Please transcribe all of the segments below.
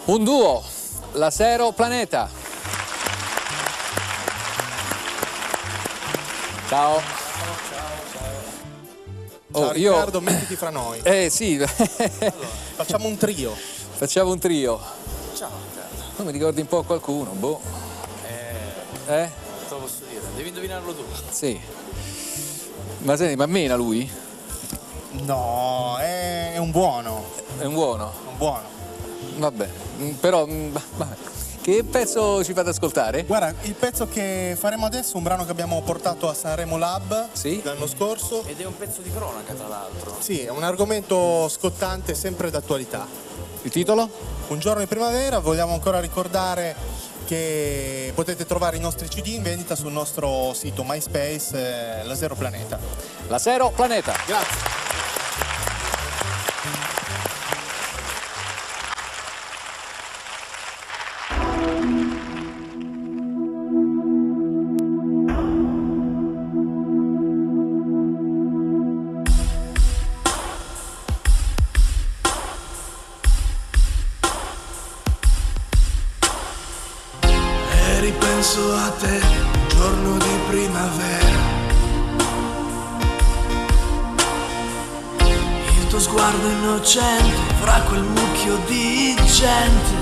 Un duo, la Zero Planeta. Ciao. Ciao Riccardo, mettiti fra noi. Sì. Allora, facciamo un trio. Facciamo un trio. Ciao Riccardo. Non mi ricordi un po' qualcuno, boh. Te lo posso dire, devi indovinarlo tu. Sì. Ma senti, ma mena lui? No, è un buono. È un buono? Un buono. Vabbè, però vabbè. Che pezzo ci fate ascoltare? Guarda, il pezzo che faremo adesso è un brano che abbiamo portato a Sanremo Lab l'anno scorso. Ed è un pezzo di cronaca, tra l'altro. Sì, è un argomento scottante, sempre d'attualità. Il titolo? Un giorno di primavera. Vogliamo ancora ricordare che potete trovare i nostri CD in vendita sul nostro sito MySpace, la Zero Planeta. La Zero Planeta. Grazie. Ripenso a te, giorno di primavera. Il tuo sguardo innocente fra quel mucchio di gente.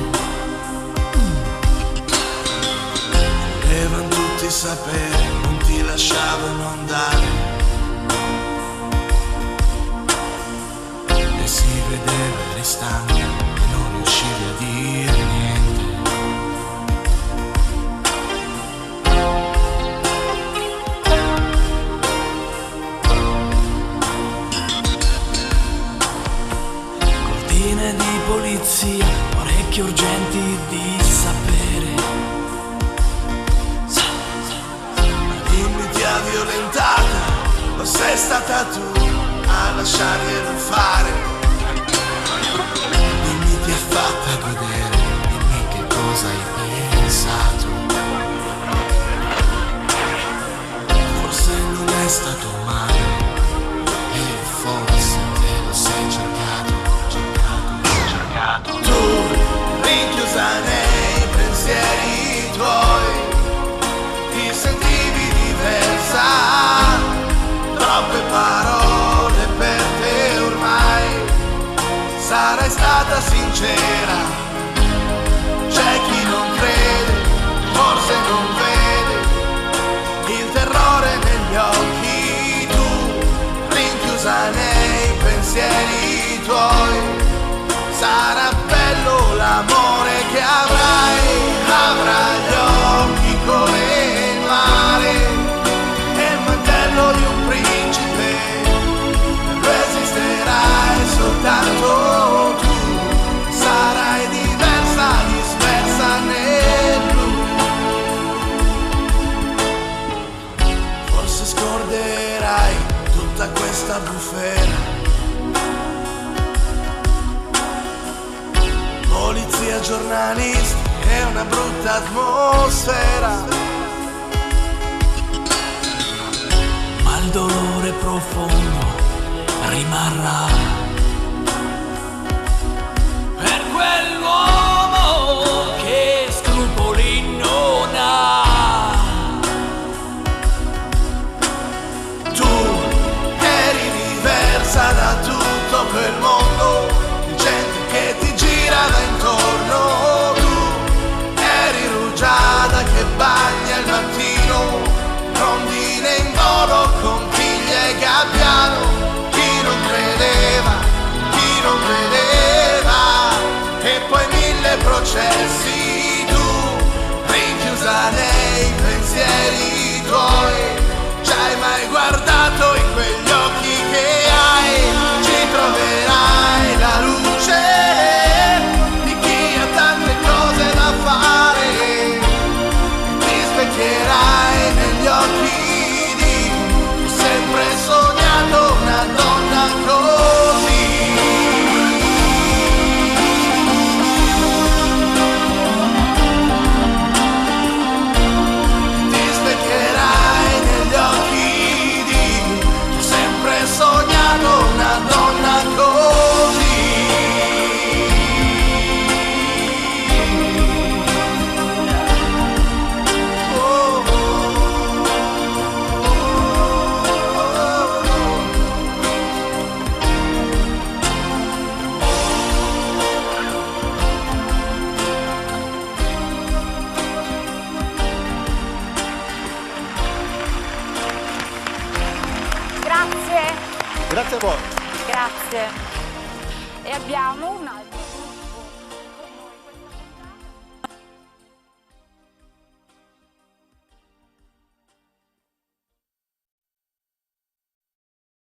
Volevano tutti sapere, non ti lasciavano andare. E si vedeva eri stanco e non riuscivi a dire niente. Di polizia, orecchie urgenti di sapere. Ma dimmi, ti ha violentata o sei stata tu a lasciarglielo fare? Dimmi, ti ha fatta godere, dimmi che cosa hai pensato. Forse non è stato male e forse te lo sei cercato. Tu, rinchiusa nei pensieri tuoi, ti sentivi diversa, troppe parole per te ormai, sarai stata sincera, c'è chi non crede, forse non vede, il terrore negli occhi, tu, rinchiusa nei pensieri tuoi. Sarà bello l'amore che avrai, avrà gli occhi come il mare e il mantello di un principe, tu esisterai soltanto tu, sarai diversa, dispersa nel blu. Forse scorderai tutta questa bufera. Polizia, giornalisti, è una brutta atmosfera. Ma il dolore profondo rimarrà per quell'uomo che scrupoli non ha. Tu eri diversa da tutto quel mondo di gente che ti girava intorno, tu eri rugiada che bagna il mattino, rondine in volo, conchiglie e gabbiano, chi non credeva, e poi 1000 processi, tu rinchiusa nei pensieri tuoi, ci hai mai guardato in quegli occhi che hai, ci troverai la luce di chi ha tante cose da fare e ti specchierai negli occhi di chi ho sempre sognato una donna così. Ti specchierai negli occhi di chi ho sempre sognato Grazie a voi. Grazie. E abbiamo un altro.